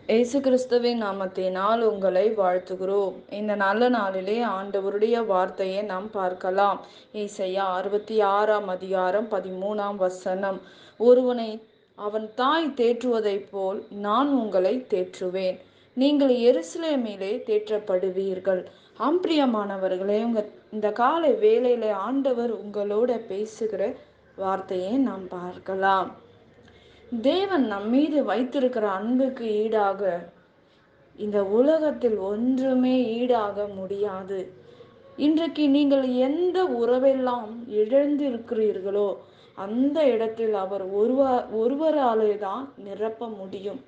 இயேசு கிறிஸ்துவின் நாமத்தினால் உங்களை வாழ்த்துகிறோம். இந்த நல்ல நாளிலே ஆண்டவருடைய வார்த்தையை நாம் பார்க்கலாம். ஏசாயா 66ஆம் அதிகாரம் 13ஆம் வசனம். ஒருவனை அவன் தாய் தேற்றுவதைப் போல் நான் உங்களை தேற்றுவேன். நீங்கள் எருசலேமிலே தேற்றப்படுவீர்கள். பிரியமானவர்களே, இந்த காலை வேளையில ஆண்டவர் உங்களோட பேசுகிற வார்த்தையை நாம் பார்க்கலாம். தேவன் நம் மீது வைத்திருக்கிற அன்புக்கு ஈடாக இந்த உலகத்தில் ஒன்றுமே ஈடாக முடியாது. இன்றைக்கு நீங்கள் எந்த உறவெல்லாம் இழந்திருக்கிறீர்களோ அந்த இடத்தில் அவர் ஒருவராலே தான் நிரப்ப முடியும்.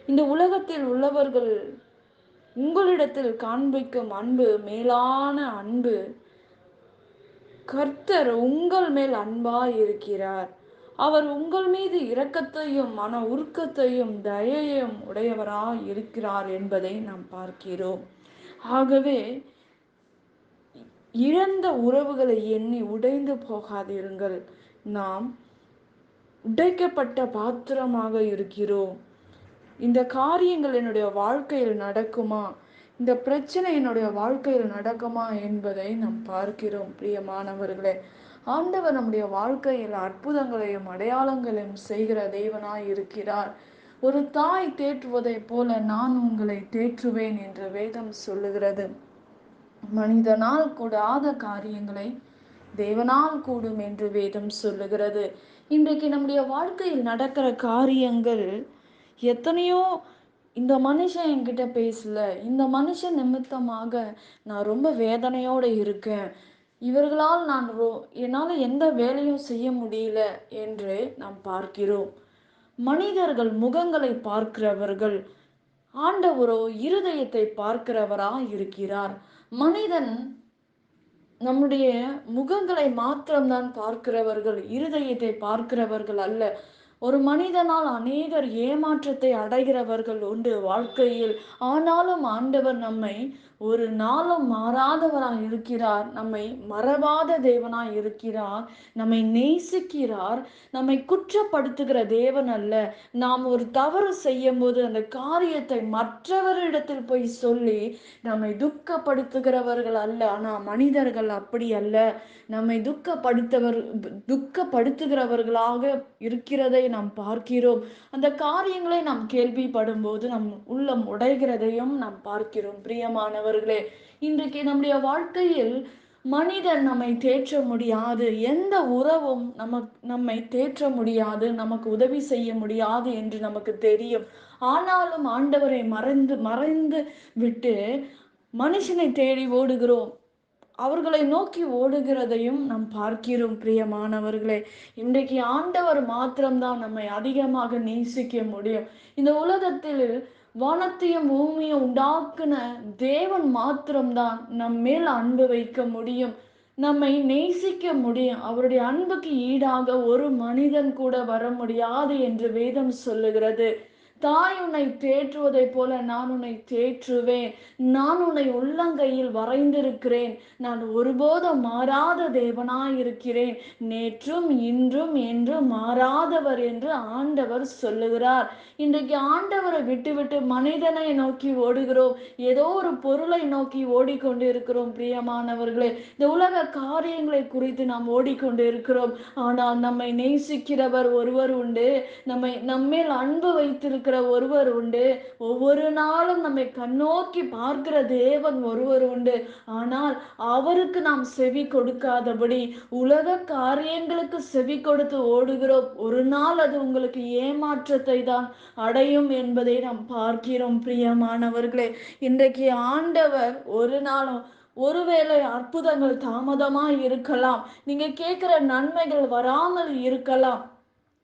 இந்த உலகத்தில் உள்ளவர்கள் உங்களிடத்தில் காண்பிக்கும் அன்பு மேலான அன்பு. கர்த்தர் உங்கள் மேல் அன்பாய் இருக்கிறார். அவர் உங்கள் மீது இரக்கத்தையும் மன உருக்கத்தையும் தயையும் உடையவராய் இருக்கிறார் என்பதை நாம் பார்க்கிறோம். ஆகவே இழந்த உறவுகளை எண்ணி உடைந்து போகாதிருங்கள். நாம் உடைக்கப்பட்ட பாத்திரமாக இருக்கிறோம். இந்த காரியங்கள் என்னுடைய வாழ்க்கையில் நடக்குமா, இந்த பிரச்சனை என்னுடைய வாழ்க்கையில் நடக்குமா என்பதை நாம் பார்க்கிறோம். பிரியமானவர்களே, ஆண்டவர் நம்முடைய வாழ்க்கையில் அற்புதங்களையும் அடையாளங்களையும் செய்கிற தேவனாய் இருக்கிறார். ஒரு தாய் தேற்றுவதைப் போல நான் உங்களை தேற்றுவேன் என்று வேதம் சொல்லுகிறது. மனிதனால் கூடாத காரியங்களை தேவனால் கூடும் என்று வேதம் சொல்லுகிறது. இன்றைக்கு நம்முடைய வாழ்க்கையில் நடக்கிற காரியங்கள் எத்தனையோ, இந்த மனுஷன் என்கிட்ட பேசல, இந்த மனுஷன் நிமித்தமாக நான் ரொம்ப வேதனையோடு இருக்கேன், இவர்களால் என்னால் எந்த வேலையும் செய்ய முடியல என்று நாம் பார்க்கிறோம். மனிதர்கள் முகங்களை பார்க்கிறவர்கள், ஆண்டவரோ இருதயத்தை பார்க்கிறவரா இருக்கிறார். மனிதன் நம்முடைய முகங்களை மாத்திரம்தான் பார்க்கிறவர்கள், இருதயத்தை பார்க்கிறவர்கள் அல்ல. ஒரு மனிதனால் அநேகர் ஏமாற்றத்தை அடைகிறவர்கள் உண்டு வாழ்க்கையில். ஆனாலும் ஆண்டவர் நம்மை ஒரு நாளும் மாறாதவராய் இருக்கிறார். நம்மை மறவாத தேவனாய் இருக்கிறார். நம்மை நேசிக்கிறார். நம்மை குற்றப்படுத்துகிற தேவன் அல்ல. நாம் ஒரு தவறு செய்யும் போது அந்த காரியத்தை மற்றவரிடத்தில் போய் சொல்லி நம்மை துக்கப்படுத்துகிறவர்கள் அல்ல. ஆனால் மனிதர்கள் அப்படி அல்ல. நம்மை துக்கப்படுத்துகிறவர்களாக இருக்கிறதை நாம் பார்க்கிறோம். அந்த காரியங்களை நாம் கேள்விப்படும் போது நம் உள்ளம் உடைகிறதையும் நாம் பார்க்கிறோம். பிரியமானவர்களே, இன்றைக்கு நம்முடைய வாழ்க்கையில் மனிதன் நம்மை தேற்ற முடியாது, எந்த உறவும் நம்மை தேற்ற முடியாது, நமக்கு உதவி செய்ய முடியாது என்று நமக்கு தெரியும். ஆனாலும் ஆண்டவரை மறைந்து விட்டு மனுஷனை தேடி ஓடுகிறோம், அவர்களை நோக்கி ஓடுகிறதையும் நாம் பார்க்கிறோம். பிரியமானவர்களே, இன்றைக்கு ஆண்டவர் மாத்திரம்தான் நம்மை அதிகமாக நேசிக்க முடியும். இந்த உலகத்தில் வானத்தையும் பூமியும் உண்டாக்குன தேவன் மாத்திரம்தான் நம் மேல் அன்பு வைக்க முடியும், நம்மை நேசிக்க முடியும். அவருடைய அன்புக்கு ஈடாக ஒரு மனிதன் கூட வர முடியாது என்று வேதம் சொல்லுகிறது. தாய் உன்னை தேற்றுவதை போல நான் உன்னை தேற்றுவேன். நான் உன்னை உள்ளங்கையில் வரைந்திருக்கிறேன். நான் ஒருபோதும் மாறாத தேவனாய் இருக்கிறேன். நேற்றும் இன்றும் என்றும் மாறாதவர் என்று ஆண்டவர் சொல்லுகிறார். இன்றைக்கு ஆண்டவரை விட்டுவிட்டு மனிதனை நோக்கி ஓடுகிறோம், ஏதோ ஒரு பொருளை நோக்கி ஓடிக்கொண்டு இருக்கிறோம். பிரியமானவர்களே, இந்த உலக காரியங்களை குறித்து நாம் ஓடிக்கொண்டு இருக்கிறோம். ஆனால் நம்மை நேசிக்கிறவர் ஒருவர் உண்டு, நம்மேல் அன்பு வைத்திருக்கிற ஒருவர் உண்டு. ஒவ்வொரு நாளும் நம்மை கண்ணோக்கி பார்க்கிற தேவன் ஒருவர் உண்டு. ஆனால் அவருக்கு நாம் செவி கொடுக்காதபடி உலக காரியங்களுக்கு செவி கொடுத்து ஓடுகிறோம். ஒரு நாள் அது உங்களுக்கு ஏமாற்றத்தை தான் அடையும் என்பதை நாம் பார்க்கிறோம். பிரியமானவர்களே, இன்றைக்கு ஆண்டவர் ஒரு நாளும், ஒருவேளை அற்புதங்கள் தாமதமாய் இருக்கலாம், நீங்க கேட்கிற நன்மைகள் வராமல் இருக்கலாம்,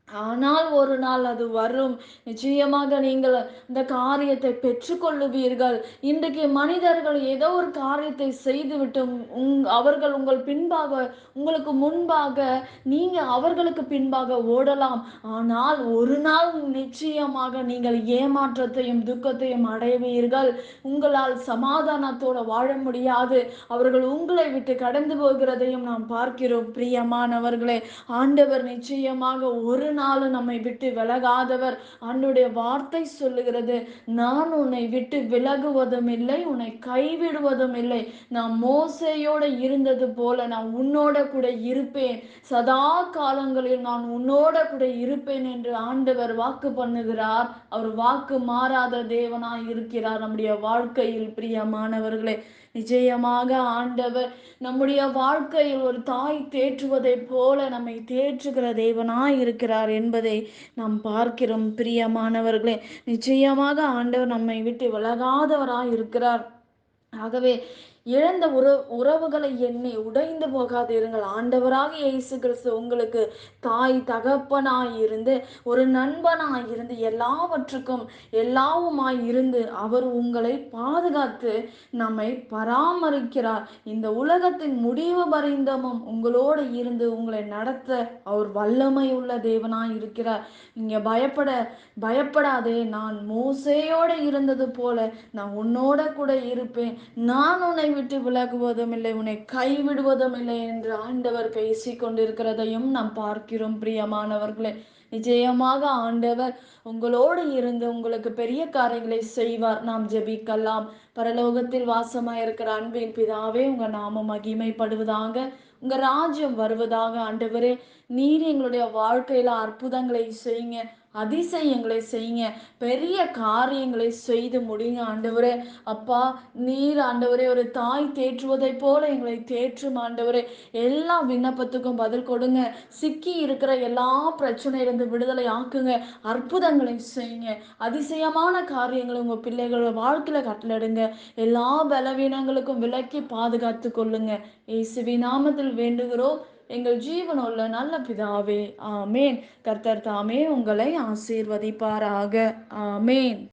ஆனால் ஒரு நாள் அது வரும். நிச்சயமாக நீங்கள் இந்த காரியத்தை பெற்றுக்கொள்ளுவீர்கள். இன்றைக்கு மனிதர்கள் ஏதோ ஒரு காரியத்தை செய்துவிட்டு அவர்கள் உங்களுக்கு முன்பாக நீங்க அவர்களுக்கு பின்பாக ஓடலாம். ஆனால் ஒரு நாள் நிச்சயமாக நீங்கள் ஏமாற்றத்தையும் துக்கத்தையும் அடைவீர்கள். உங்களால் சமாதானத்தோட வாழ முடியாது. அவர்கள் உங்களை விட்டு கடந்து போகிறதையும் நாம் பார்க்கிறோம். பிரியமானவர்களே, ஆண்டவர் நிச்சயமாக ஒரு நாளும் நம்மை விட்டு விலகாதவர். ஆண்டவருடைய வார்த்தை சொல்லுகிறது, நான் உன்னை விட்டு விலகுவதும் இல்லை, உன்னை கைவிடுவதும் இல்லை. நான் மோசேயோட இருந்தது போல நான் உன்னோட கூட இருப்பேன். சதா காலங்களில் நான் உன்னோட கூட இருப்பேன் என்று ஆண்டவர் வாக்கு பண்ணுகிறார். அவர் வாக்கு மாறாத தேவனாய் இருக்கிறார் நம்முடைய வாழ்க்கையில். பிரியமானவர்களே, நிச்சயமாக ஆண்டவர் நம்முடைய வாழ்க்கையில் ஒரு தாய் தேற்றுவதைப் போல நம்மை தேற்றுகிற தேவனாய் இருக்கிறார் என்பதை நாம் பார்க்கிறோம். பிரியமானவர்களே, நிச்சயமாக ஆண்டவர் நம்மை விட்டு விலகாதவராய் இருக்கிறார். ஆகவே இழந்த உறவுகளை எண்ணி உடைந்து போகாதிருங்கள். ஆண்டவராகிய இயேசு கிறிஸ்து உங்களுக்கு தாய் தகப்பனாய் இருந்து, ஒரு நண்பனாய் இருந்து, எல்லாவற்றுக்கும் எல்லாவுமாய் இருந்து அவர் உங்களை பாதுகாத்து நம்மை பராமரிக்கிறார். இந்த உலகத்தின் முடிவு பரிந்தமும் உங்களோடு இருந்து உங்களை நடத்த அவர் வல்லமை உள்ள தேவனாய் இருக்கிறார். நீங்க பயப்படாதே, நான் மோசேயோடு இருந்தது போல நான் உன்னோட கூட இருப்பேன். நான் உன்னை விட்டு விலகுவதும் இல்லை, உன்னை கைவிடுவதும் இல்லை என்று ஆண்டவர் பேசி கொண்டிருக்கிறதையும் நாம் பார்க்கிறோம். பிரியமானவர்களே, நிச்சயமாக ஆண்டவர் உங்களோடு இருந்து உங்களுக்கு பெரிய காரியங்களை செய்வார். நாம் ஜெபிக்கலாம். பரலோகத்தில் வாசமாயிருக்கிற அன்பின் பிதாவே, உங்க நாமம் மகிமைப்படுவதாக, உங்க ராஜ்யம் வருவதாக. ஆண்டவரே, நீர் எங்களுடைய வாழ்க்கையில அற்புதங்களை செய்யுங்க, அதிசயங்களை செய்யுங்க, பெரிய காரியங்களை செய்து முடியுங்க. ஆண்டவரே அப்பா, நீர் ஆண்டவரே ஒரு தாய் தேற்றுவதை போல எங்களை தேற்றும். ஆண்டவரே, எல்லா விண்ணப்பத்துக்கும் பதில் கொடுங்க. சிக்கி இருக்கிற எல்லா பிரச்சனையிலிருந்து விடுதலை ஆக்குங்க. அற்புதங்களை செய்யுங்க. அதிசயமான காரியங்களை உங்க பிள்ளைகளோட வாழ்க்கையில கட்டளையிடுங்க. எல்லா பலவீனங்களுக்கும் விலக்கி பாதுகாத்து கொள்ளுங்க. இயேசுவின் நாமத்தில் வேண்டுகிறோம் எங்கள் ஜீவனுள்ள நல்ல பிதாவே, ஆமேன். கர்த்தர் தாமே உங்களை ஆசீர்வதிப்பாராக. ஆமேன்.